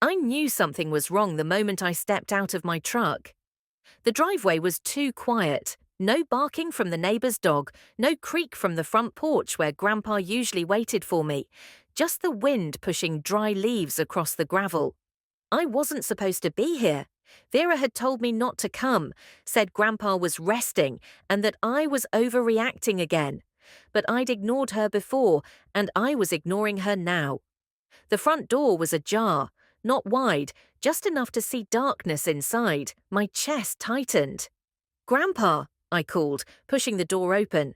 I knew something was wrong the moment I stepped out of my truck. The driveway was too quiet. No barking from the neighbor's dog, no creak from the front porch where Grandpa usually waited for me, just the wind pushing dry leaves across the gravel. I wasn't supposed to be here. Vera had told me not to come, said Grandpa was resting and that I was overreacting again. But I'd ignored her before, and I was ignoring her now. The front door was ajar, not wide, just enough to see darkness inside. My chest tightened. "Grandpa," I called, pushing the door open.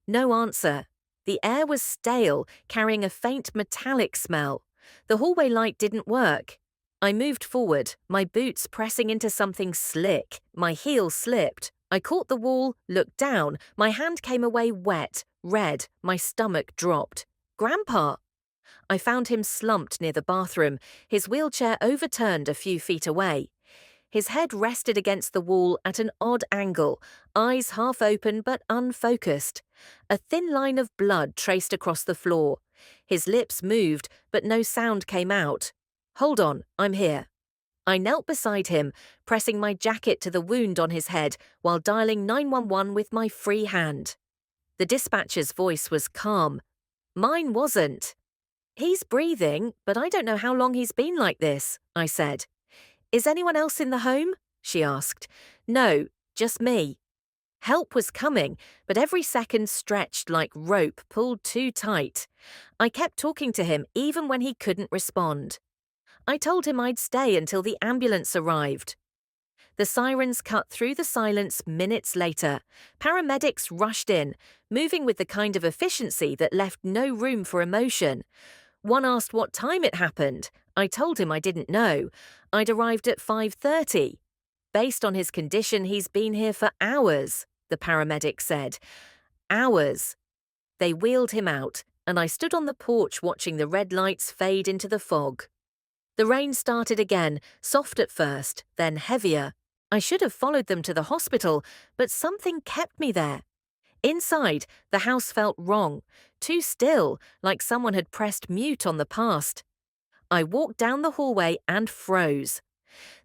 No answer. The air was stale, carrying a faint metallic smell. The hallway light didn't work. I moved forward, my boots pressing into something slick. My heel slipped. I caught the wall, looked down. My hand came away wet, red. My stomach dropped. "Grandpa!" I found him slumped near the bathroom, his wheelchair overturned a few feet away. His head rested against the wall at an odd angle, eyes half open but unfocused. A thin line of blood traced across the floor. His lips moved, but no sound came out. "Hold on, I'm here." I knelt beside him, pressing my jacket to the wound on his head while dialing 911 with my free hand. The dispatcher's voice was calm. Mine wasn't. "He's breathing, but I don't know how long he's been like this," I said. "Is anyone else in the home?" she asked. "No, just me." Help was coming, but every second stretched like rope pulled too tight. I kept talking to him even when he couldn't respond. I told him I'd stay until the ambulance arrived. The sirens cut through the silence minutes later. Paramedics rushed in, moving with the kind of efficiency that left no room for emotion. One asked what time it happened. I told him I didn't know. I'd arrived at 5:30. "Based on his condition, he's been here for hours," the paramedic said. Hours. They wheeled him out, and I stood on the porch watching the red lights fade into the fog. The rain started again, soft at first, then heavier. I should have followed them to the hospital, but something kept me there. Inside, the house felt wrong, too still, like someone had pressed mute on the past. I walked down the hallway and froze.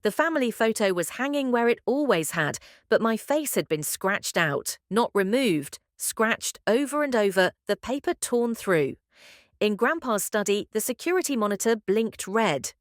The family photo was hanging where it always had, but my face had been scratched out, not removed, scratched over and over, the paper torn through. In Grandpa's study, the security monitor blinked red.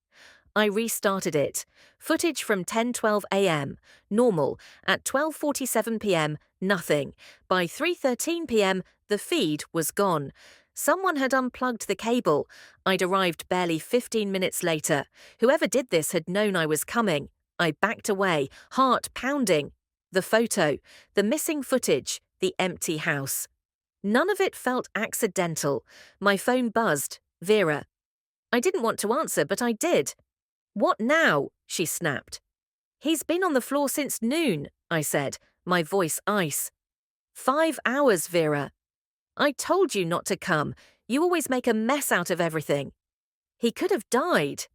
I restarted it. Footage from 10:12 a.m. Normal. At 12:47 p.m., nothing. By 3:13 p.m., the feed was gone. Someone had unplugged the cable. I'd arrived barely 15 minutes later. Whoever did this had known I was coming. I backed away, heart pounding. The photo, the missing footage, the empty house. None of it felt accidental. My phone buzzed. Vera. I didn't want to answer, but I did. "What now?" she snapped. "He's been on the floor since noon," I said, my voice ice. 5 hours, Vera. "I told you not to come. You always make a mess out of everything." "He could have died."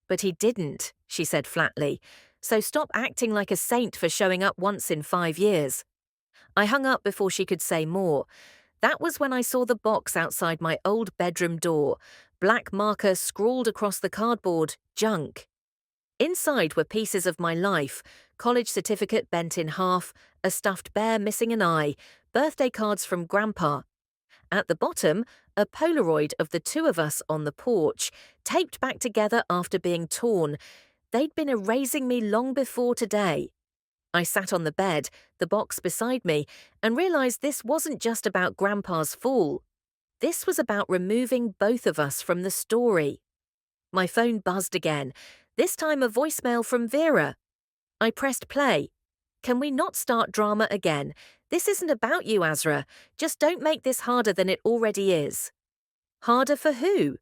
"But he didn't," she said flatly. "So stop acting like a saint for showing up once in 5 years." I hung up before she could say more. That was when I saw the box outside my old bedroom door. Black marker scrawled across the cardboard, junk. Inside were pieces of my life, college certificate bent in half, a stuffed bear missing an eye, birthday cards from Grandpa. At the bottom, a Polaroid of the two of us on the porch, taped back together after being torn. They'd been erasing me long before today. I sat on the bed, the box beside me, and realized this wasn't just about Grandpa's fall. This was about removing both of us from the story. My phone buzzed again, this time a voicemail from Vera. I pressed play. "Can we not start drama again? This isn't about you, Azra. Just don't make this harder than it already is." "Harder for who?"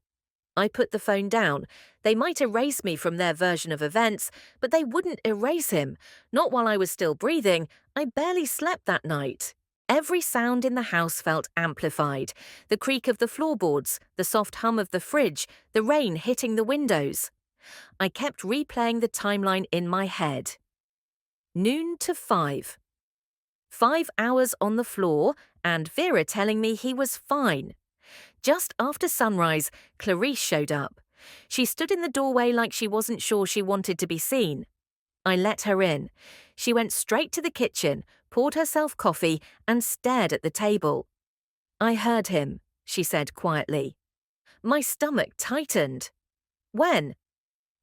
I put the phone down. They might erase me from their version of events, but they wouldn't erase him. Not while I was still breathing. I barely slept that night. Every sound in the house felt amplified. The creak of the floorboards, the soft hum of the fridge, the rain hitting the windows. I kept replaying the timeline in my head. Noon to 5. 5 hours on the floor, and Vera telling me he was fine. Just after sunrise, Clarice showed up. She stood in the doorway like she wasn't sure she wanted to be seen. I let her in. She went straight to the kitchen, poured herself coffee, and stared at the table. "I heard him," she said quietly. My stomach tightened. "When?"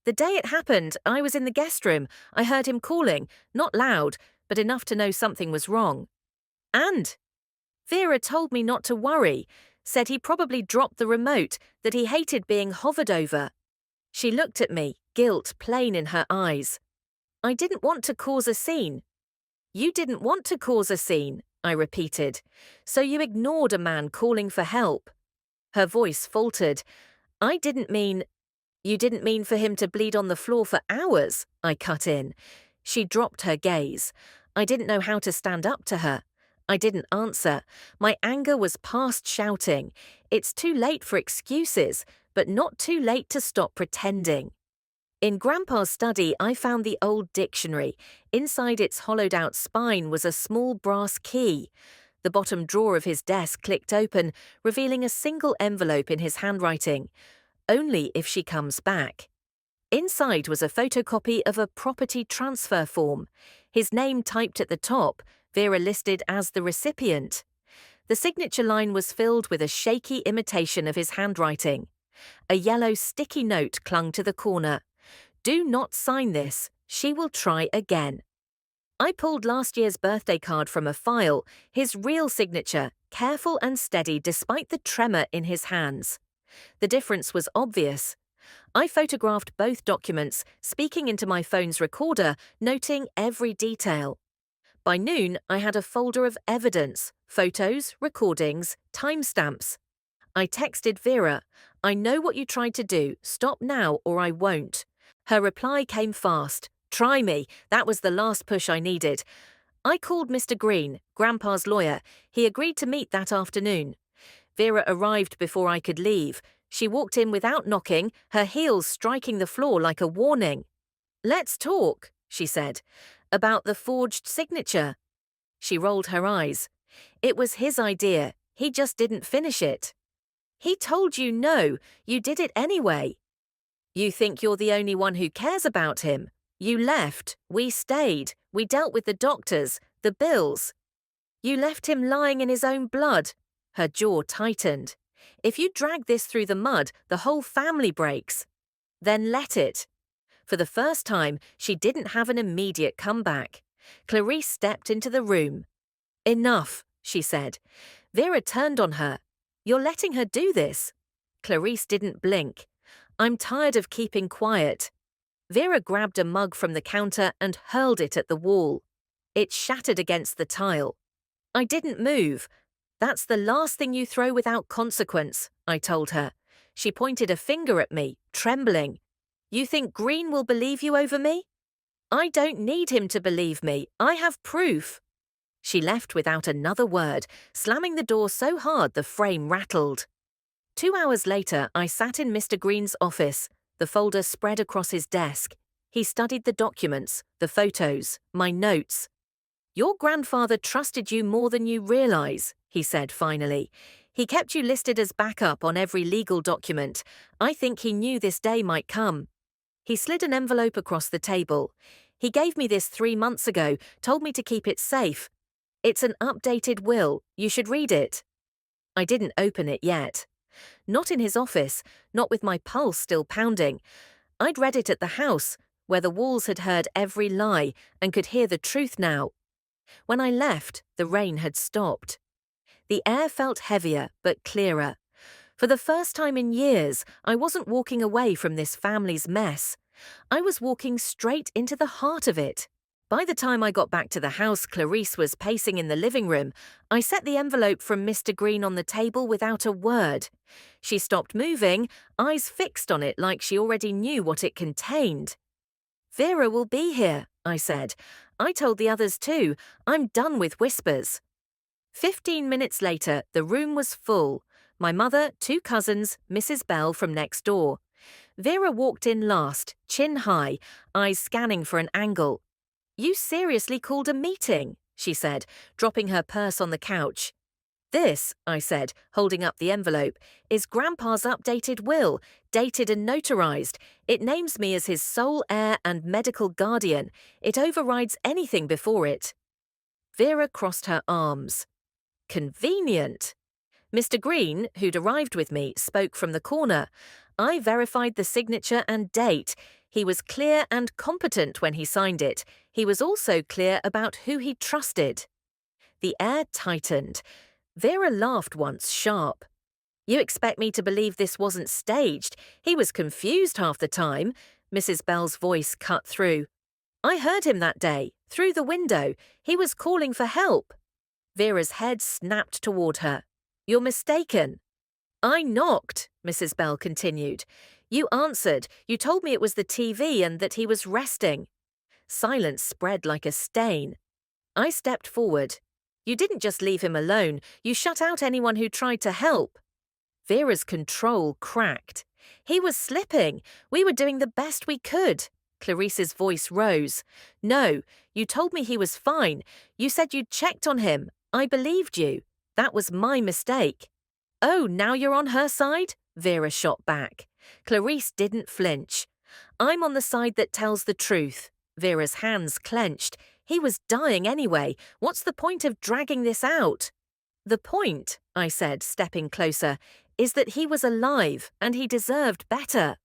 "The day it happened, I was in the guest room. I heard him calling, not loud, but enough to know something was wrong." "And?" "Vera told me not to worry, said he probably dropped the remote, that he hated being hovered over." She looked at me, guilt plain in her eyes. "I didn't want to cause a scene." "You didn't want to cause a scene," I repeated. "So you ignored a man calling for help." Her voice faltered. "I didn't mean—" "You didn't mean for him to bleed on the floor for hours," I cut in. She dropped her gaze. I didn't know how to stand up to her. I didn't answer. My anger was past shouting. It's too late for excuses, but not too late to stop pretending. In Grandpa's study, I found the old dictionary. Inside its hollowed-out spine was a small brass key. The bottom drawer of his desk clicked open, revealing a single envelope in his handwriting. "Only if she comes back." Inside was a photocopy of a property transfer form. His name typed at the top, Vera listed as the recipient. The signature line was filled with a shaky imitation of his handwriting. A yellow sticky note clung to the corner. "Do not sign this. She will try again." I pulled last year's birthday card from a file, his real signature, careful and steady despite the tremor in his hands. The difference was obvious. I photographed both documents, speaking into my phone's recorder, noting every detail. By noon, I had a folder of evidence, photos, recordings, timestamps. I texted Vera, "I know what you tried to do. Stop now or I won't." Her reply came fast. "Try me. That was the last push I needed." I called Mr. Green, Grandpa's lawyer. He agreed to meet that afternoon. Vera arrived before I could leave. She walked in without knocking, her heels striking the floor like a warning. "Let's talk," she said, "about the forged signature." She rolled her eyes. "It was his idea. He just didn't finish it." "He told you no. You did it anyway." "You think you're the only one who cares about him? You left. We stayed. We dealt with the doctors, the bills. You left him lying in his own blood." Her jaw tightened. "If you drag this through the mud, the whole family breaks." "Then let it." For the first time, she didn't have an immediate comeback. Clarice stepped into the room. "Enough," she said. Vera turned on her. "You're letting her do this." Clarice didn't blink. "I'm tired of keeping quiet." Vera grabbed a mug from the counter and hurled it at the wall. It shattered against the tile. I didn't move. "That's the last thing you throw without consequence," I told her. She pointed a finger at me, trembling. "You think Green will believe you over me?" "I don't need him to believe me. I have proof." She left without another word, slamming the door so hard the frame rattled. 2 hours later, I sat in Mr. Green's office, the folder spread across his desk. He studied the documents, the photos, my notes. "Your grandfather trusted you more than you realize," he said finally. "He kept you listed as backup on every legal document. I think he knew this day might come." He slid an envelope across the table. "He gave me this 3 months ago, told me to keep it safe. It's an updated will. You should read it." I didn't open it yet. Not in his office, not with my pulse still pounding. I'd read it at the house, where the walls had heard every lie and could hear the truth now. When I left, the rain had stopped. The air felt heavier but clearer. For the first time in years, I wasn't walking away from this family's mess. I was walking straight into the heart of it. By the time I got back to the house, Clarice was pacing in the living room. I set the envelope from Mr. Green on the table without a word. She stopped moving, eyes fixed on it like she already knew what it contained. "Vera will be here," I said. "I told the others too. I'm done with whispers." 15 minutes later, the room was full. My mother, 2 cousins, Mrs. Bell from next door. Vera walked in last, chin high, eyes scanning for an angle. "You seriously called a meeting?" she said, dropping her purse on the couch. This, I said, holding up the envelope, is Grandpa's updated will, dated and notarized. It names me as his sole heir and medical guardian. It overrides anything before it. Vera crossed her arms. Convenient. Mr. Green, who'd arrived with me, spoke from the corner. I verified the signature and date. He was clear and competent when he signed it. He was also clear about who he trusted. The air tightened. Vera laughed once, sharp. You expect me to believe this wasn't staged? He was confused half the time. Mrs. Bell's voice cut through. I heard him that day, through the window. He was calling for help. Vera's head snapped toward her. You're mistaken. I knocked, Mrs. Bell continued. You answered. You told me it was the TV and that he was resting. Silence spread like a stain. I stepped forward. You didn't just leave him alone. You shut out anyone who tried to help. Vera's control cracked. He was slipping. We were doing the best we could. Clarice's voice rose. No, you told me he was fine. You said you'd checked on him. I believed you. That was my mistake. Oh, now you're on her side? Vera shot back. Clarice didn't flinch. I'm on the side that tells the truth. Vera's hands clenched. He was dying anyway. What's the point of dragging this out? The point, I said, stepping closer, is that he was alive and he deserved better.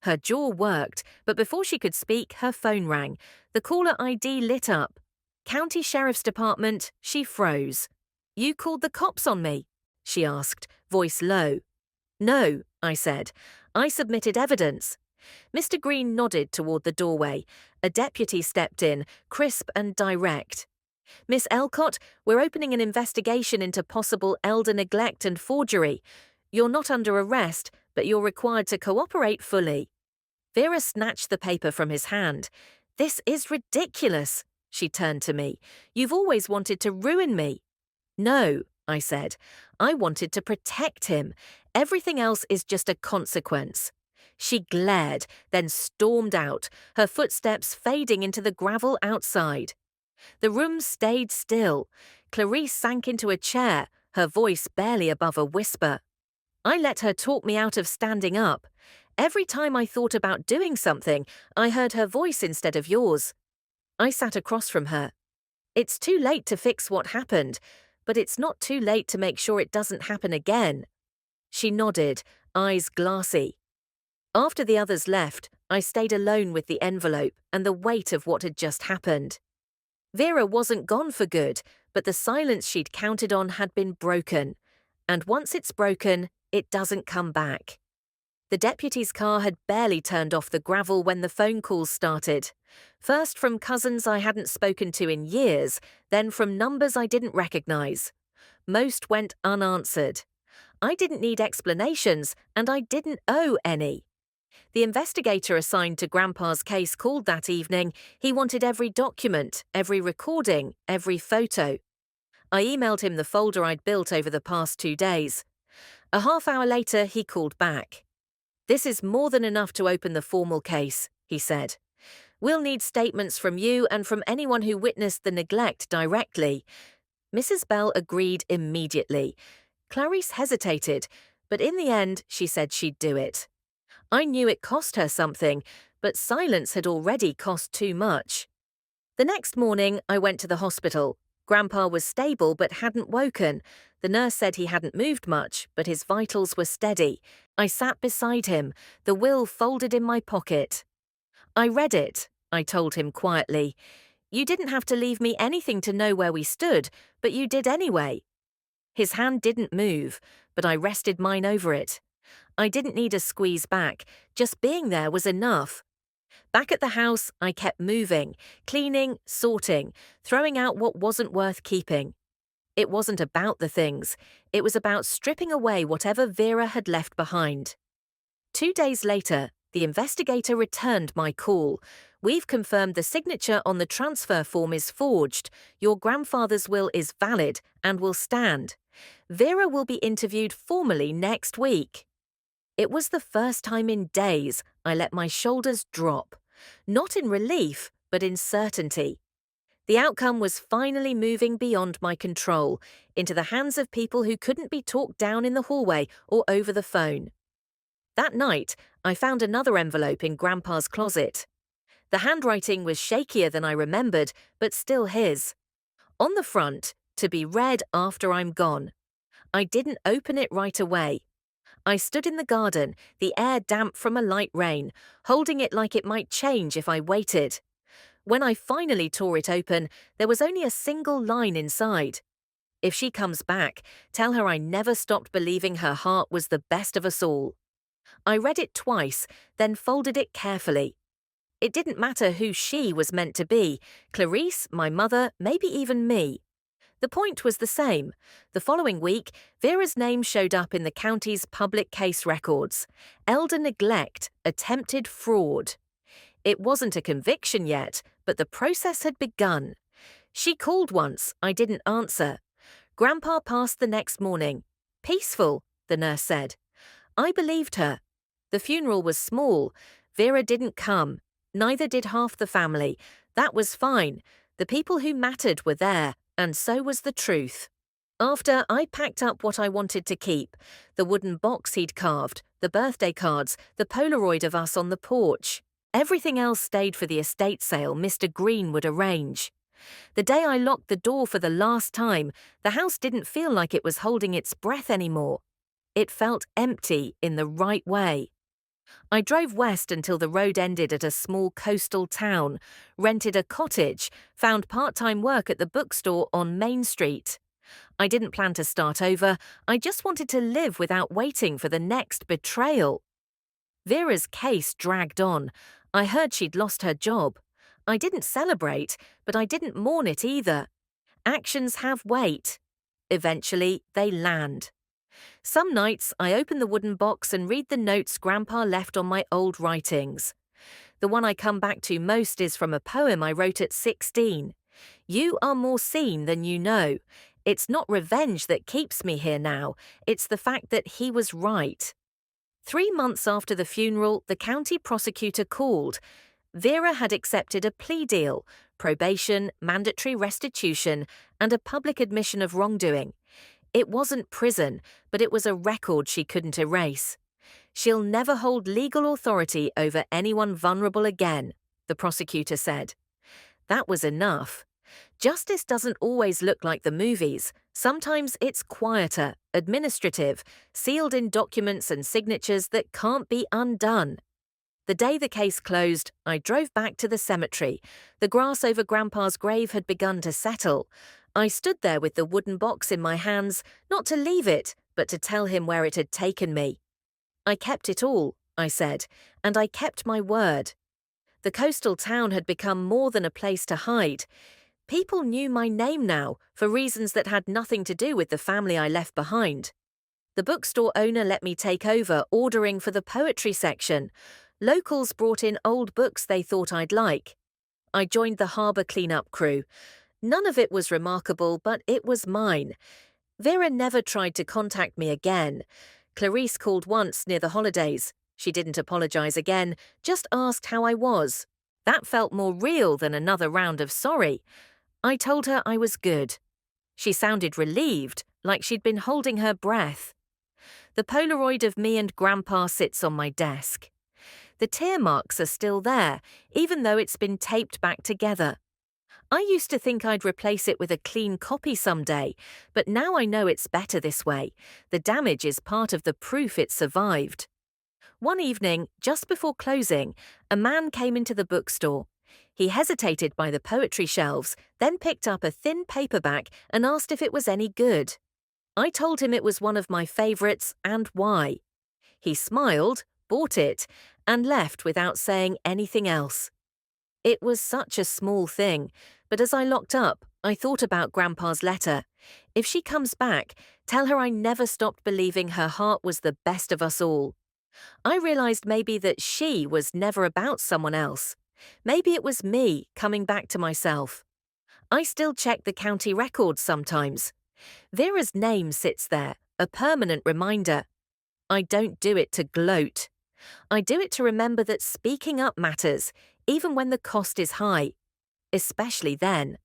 Her jaw worked, but before she could speak, her phone rang. The caller ID lit up. County Sheriff's Department, she froze. You called the cops on me? She asked, voice low. No, I said. I submitted evidence. Mr. Green nodded toward the doorway. A deputy stepped in, crisp and direct. Miss Elcott, we're opening an investigation into possible elder neglect and forgery. You're not under arrest, but you're required to cooperate fully. Vera snatched the paper from his hand. This is ridiculous, she turned to me. You've always wanted to ruin me. No, I said. I wanted to protect him. Everything else is just a consequence. She glared, then stormed out, her footsteps fading into the gravel outside. The room stayed still. Clarice sank into a chair, her voice barely above a whisper. I let her talk me out of standing up. Every time I thought about doing something, I heard her voice instead of yours. I sat across from her. It's too late to fix what happened, but it's not too late to make sure it doesn't happen again. She nodded, eyes glassy. After the others left, I stayed alone with the envelope and the weight of what had just happened. Vera wasn't gone for good, but the silence she'd counted on had been broken. And once it's broken, it doesn't come back. The deputy's car had barely turned off the gravel when the phone calls started. First from cousins I hadn't spoken to in years, then from numbers I didn't recognize. Most went unanswered. I didn't need explanations, and I didn't owe any. The investigator assigned to Grandpa's case called that evening. He wanted every document, every recording, every photo. I emailed him the folder I'd built over the past 2 days. A half-hour later, he called back. This is more than enough to open the formal case, he said. We'll need statements from you and from anyone who witnessed the neglect directly. Mrs. Bell agreed immediately. Clarice hesitated, but in the end, she said she'd do it. I knew it cost her something, but silence had already cost too much. The next morning, I went to the hospital. Grandpa was stable but hadn't woken. The nurse said he hadn't moved much, but his vitals were steady. I sat beside him, the will folded in my pocket. I read it, I told him quietly. You didn't have to leave me anything to know where we stood, but you did anyway. His hand didn't move, but I rested mine over it. I didn't need a squeeze back, just being there was enough. Back at the house, I kept moving, cleaning, sorting, throwing out what wasn't worth keeping. It wasn't about the things, it was about stripping away whatever Vera had left behind. 2 days later, the investigator returned my call. We've confirmed the signature on the transfer form is forged. Your grandfather's will is valid and will stand. Vera will be interviewed formally next week. It was the first time in days I let my shoulders drop. Not in relief, but in certainty. The outcome was finally moving beyond my control, into the hands of people who couldn't be talked down in the hallway or over the phone. That night, I found another envelope in Grandpa's closet. The handwriting was shakier than I remembered, but still his. On the front, "To be read after I'm gone." I didn't open it right away. I stood in the garden, the air damp from a light rain, holding it like it might change if I waited. When I finally tore it open, there was only a single line inside. "If she comes back, tell her I never stopped believing her heart was the best of us all." I read it twice, then folded it carefully. It didn't matter who she was meant to be: Clarice, my mother, maybe even me. The point was the same. The following week, Vera's name showed up in the county's public case records. Elder neglect, attempted fraud. It wasn't a conviction yet, but the process had begun. She called once, I didn't answer. Grandpa passed the next morning. "Peaceful," the nurse said. I believed her. The funeral was small. Vera didn't come. Neither did half the family. That was fine. The people who mattered were there, and so was the truth. After, I packed up what I wanted to keep: the wooden box he'd carved, the birthday cards, the Polaroid of us on the porch. Everything else stayed for the estate sale Mr. Green would arrange. The day I locked the door for the last time, the house didn't feel like it was holding its breath anymore. It felt empty in the right way. I drove west until the road ended at a small coastal town, rented a cottage, found part-time work at the bookstore on Main Street. I didn't plan to start over. I just wanted to live without waiting for the next betrayal. Vera's case dragged on. I heard she'd lost her job. I didn't celebrate, but I didn't mourn it either. Actions have weight. Eventually, they land. Some nights, I open the wooden box and read the notes Grandpa left on my old writings. The one I come back to most is from a poem I wrote at 16. "You are more seen than you know. It's not revenge that keeps me here now. It's the fact that he was right." 3 months after the funeral, the county prosecutor called. Vera had accepted a plea deal: probation, mandatory restitution, and a public admission of wrongdoing. It wasn't prison, but it was a record she couldn't erase. "She'll never hold legal authority over anyone vulnerable again," the prosecutor said. That was enough. Justice doesn't always look like the movies. Sometimes it's quieter, administrative, sealed in documents and signatures that can't be undone. The day the case closed, I drove back to the cemetery. The grass over Grandpa's grave had begun to settle. I stood there with the wooden box in my hands, not to leave it, but to tell him where it had taken me. "I kept it all," I said, "and I kept my word." The coastal town had become more than a place to hide. People knew my name now, for reasons that had nothing to do with the family I left behind. The bookstore owner let me take over, ordering for the poetry section. Locals brought in old books they thought I'd like. I joined the harbour cleanup crew. None of it was remarkable, but it was mine. Vera never tried to contact me again. Clarice called once near the holidays. She didn't apologize again, just asked how I was. That felt more real than another round of sorry. I told her I was good. She sounded relieved, like she'd been holding her breath. The Polaroid of me and Grandpa sits on my desk. The tear marks are still there, even though it's been taped back together. I used to think I'd replace it with a clean copy someday, but now I know it's better this way. The damage is part of the proof it survived. One evening, just before closing, a man came into the bookstore. He hesitated by the poetry shelves, then picked up a thin paperback and asked if it was any good. I told him it was one of my favorites and why. He smiled, bought it, and left without saying anything else. It was such a small thing, but as I locked up, I thought about Grandpa's letter. "If she comes back, tell her I never stopped believing her heart was the best of us all." I realized maybe that she was never about someone else. Maybe it was me coming back to myself. I still check the county records sometimes. Vera's name sits there, a permanent reminder. I don't do it to gloat. I do it to remember that speaking up matters, even when the cost is high. Especially then.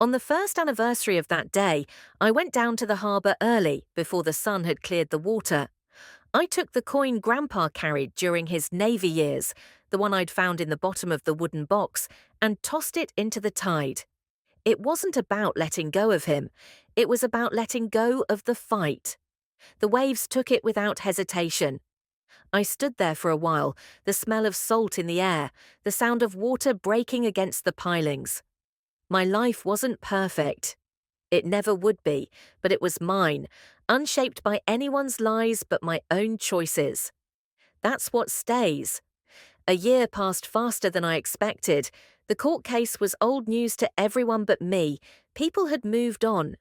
On the first anniversary of that day, I went down to the harbour early before the sun had cleared the water. I took the coin Grandpa carried during his Navy years, the one I'd found in the bottom of the wooden box, and tossed it into the tide. It wasn't about letting go of him. It was about letting go of the fight. The waves took it without hesitation. I stood there for a while, the smell of salt in the air, the sound of water breaking against the pilings. My life wasn't perfect. It never would be, but it was mine, unshaped by anyone's lies but my own choices. That's what stays. A year passed faster than I expected. The court case was old news to everyone but me. People had moved on.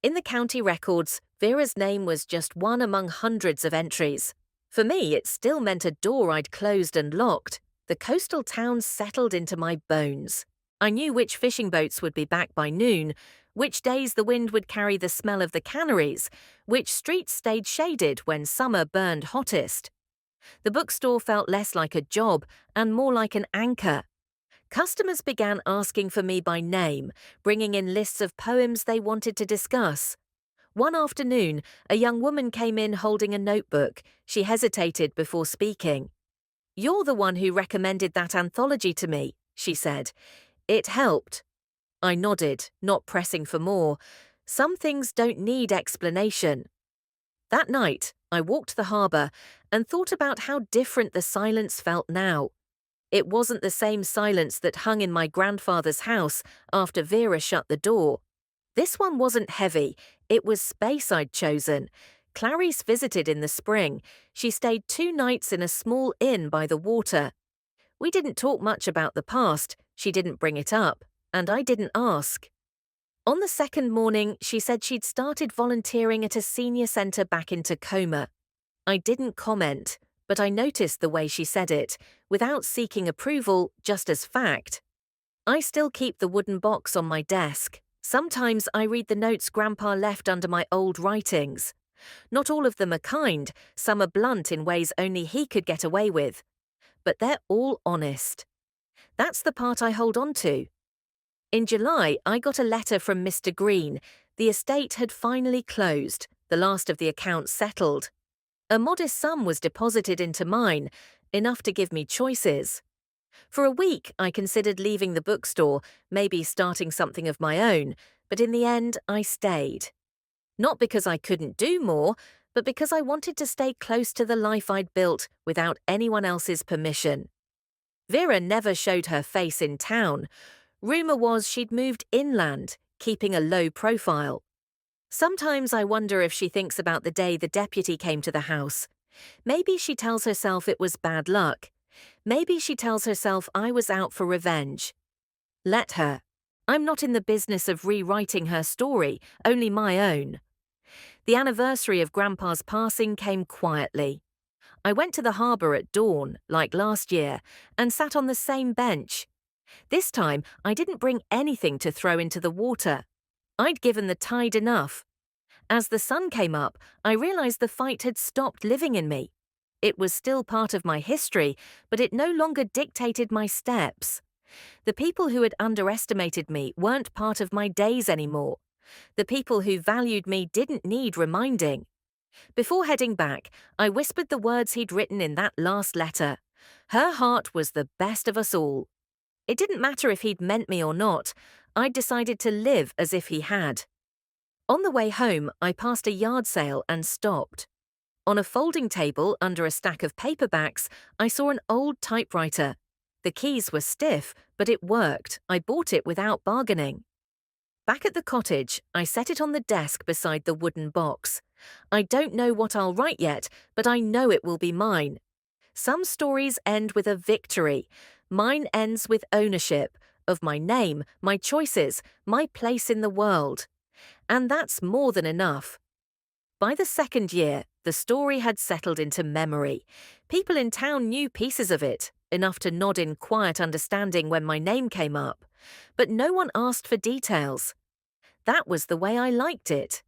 In the county records, Vera's name was just one among hundreds of entries. For me, it still meant a door I'd closed and locked. The coastal towns settled into my bones. I knew which fishing boats would be back by noon, which days the wind would carry the smell of the canneries, which streets stayed shaded when summer burned hottest. The bookstore felt less like a job and more like an anchor. Customers began asking for me by name, bringing in lists of poems they wanted to discuss. One afternoon, a young woman came in holding a notebook. She hesitated before speaking. "You're the one who recommended that anthology to me," she said. "It helped." I nodded, not pressing for more. Some things don't need explanation. That night, I walked the harbour and thought about how different the silence felt now. It wasn't the same silence that hung in my grandfather's house after Vera shut the door. This one wasn't heavy. It was space I'd chosen. Clarice visited in the spring. She stayed 2 nights in a small inn by the water. We didn't talk much about the past. She didn't bring it up, and I didn't ask. On the second morning, she said she'd started volunteering at a senior centre back in Tacoma. I didn't comment, but I noticed the way she said it, without seeking approval, just as fact. I still keep the wooden box on my desk. Sometimes I read the notes Grandpa left under my old writings. Not all of them are kind, some are blunt in ways only he could get away with. But they're all honest. That's the part I hold on to. In July, I got a letter from Mr. Green. The estate had finally closed, the last of the accounts settled. A modest sum was deposited into mine, enough to give me choices. For a week, I considered leaving the bookstore, maybe starting something of my own, but in the end, I stayed. Not because I couldn't do more, but because I wanted to stay close to the life I'd built without anyone else's permission. Vera never showed her face in town. Rumour was she'd moved inland, keeping a low profile. Sometimes I wonder if she thinks about the day the deputy came to the house. Maybe she tells herself it was bad luck. Maybe she tells herself I was out for revenge. Let her. I'm not in the business of rewriting her story, only my own. The anniversary of Grandpa's passing came quietly. I went to the harbour at dawn, like last year, and sat on the same bench. This time, I didn't bring anything to throw into the water. I'd given the tide enough. As the sun came up, I realised the fight had stopped living in me. It was still part of my history, but it no longer dictated my steps. The people who had underestimated me weren't part of my days anymore. The people who valued me didn't need reminding. Before heading back, I whispered the words he'd written in that last letter. Her heart was the best of us all. It didn't matter if he'd meant me or not. I'd decided to live as if he had. On the way home, I passed a yard sale and stopped. On a folding table under a stack of paperbacks, I saw an old typewriter. The keys were stiff, but it worked. I bought it without bargaining. Back at the cottage, I set it on the desk beside the wooden box. I don't know what I'll write yet, but I know it will be mine. Some stories end with a victory. Mine ends with ownership of my name, my choices, my place in the world. And that's more than enough. By the second year, the story had settled into memory. People in town knew pieces of it, enough to nod in quiet understanding when my name came up. But no one asked for details. That was the way I liked it.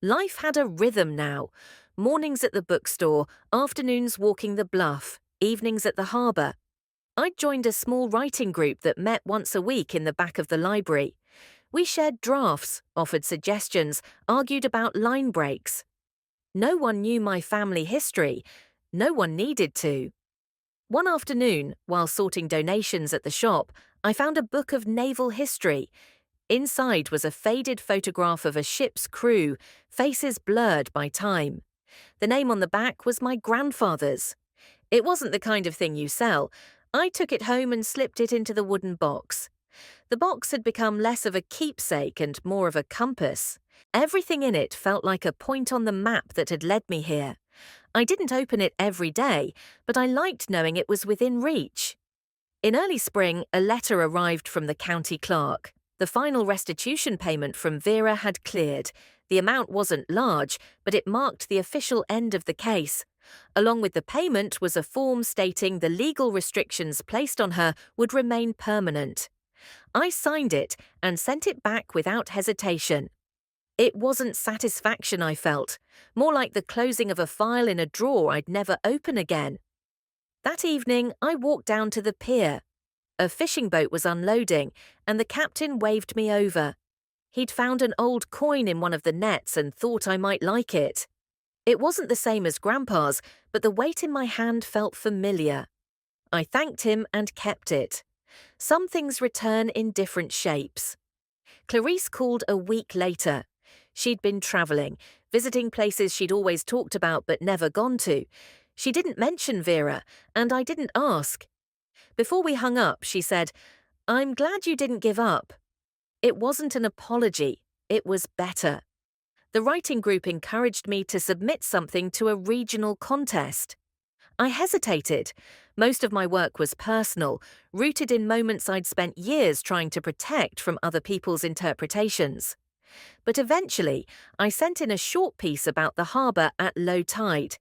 Life had a rhythm now. Mornings at the bookstore, afternoons walking the bluff, evenings at the harbour. I'd joined a small writing group that met once a week in the back of the library. We shared drafts, offered suggestions, argued about line breaks. No one knew my family history. No one needed to. One afternoon, while sorting donations at the shop, I found a book of naval history. Inside was a faded photograph of a ship's crew, faces blurred by time. The name on the back was my grandfather's. It wasn't the kind of thing you sell. I took it home and slipped it into the wooden box. The box had become less of a keepsake and more of a compass. Everything in it felt like a point on the map that had led me here. I didn't open it every day, but I liked knowing it was within reach. In early spring, a letter arrived from the county clerk. The final restitution payment from Vera had cleared. The amount wasn't large, but it marked the official end of the case. Along with the payment was a form stating the legal restrictions placed on her would remain permanent. I signed it and sent it back without hesitation. It wasn't satisfaction I felt, more like the closing of a file in a drawer I'd never open again. That evening, I walked down to the pier. A fishing boat was unloading, and the captain waved me over. He'd found an old coin in one of the nets and thought I might like it. It wasn't the same as Grandpa's, but the weight in my hand felt familiar. I thanked him and kept it. Some things return in different shapes. Clarice called a week later. She'd been travelling, visiting places she'd always talked about but never gone to. She didn't mention Vera, and I didn't ask. Before we hung up, she said, "I'm glad you didn't give up." It wasn't an apology, it was better. The writing group encouraged me to submit something to a regional contest. I hesitated. Most of my work was personal, rooted in moments I'd spent years trying to protect from other people's interpretations. But eventually, I sent in a short piece about the harbour at low tide.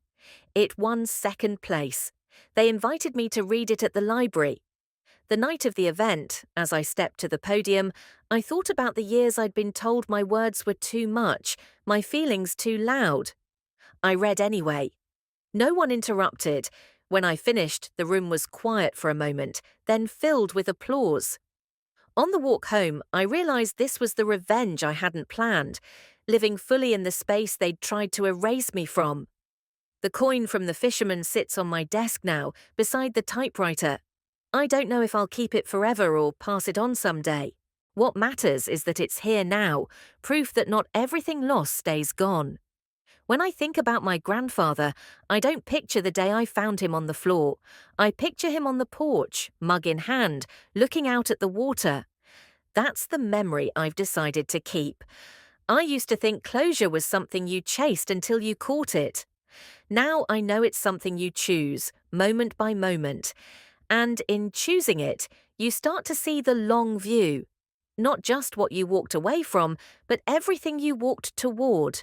It won second place. They invited me to read it at the library. The night of the event, as I stepped to the podium, I thought about the years I'd been told my words were too much, my feelings too loud. I read anyway. No one interrupted. When I finished, the room was quiet for a moment, then filled with applause. On the walk home, I realized this was the revenge I hadn't planned, living fully in the space they'd tried to erase me from. The coin from the fisherman sits on my desk now, beside the typewriter. I don't know if I'll keep it forever or pass it on someday. What matters is that it's here now, proof that not everything lost stays gone. When I think about my grandfather, I don't picture the day I found him on the floor. I picture him on the porch, mug in hand, looking out at the water. That's the memory I've decided to keep. I used to think closure was something you chased until you caught it. Now I know it's something you choose, moment by moment. And in choosing it, you start to see the long view. Not just what you walked away from, but everything you walked toward.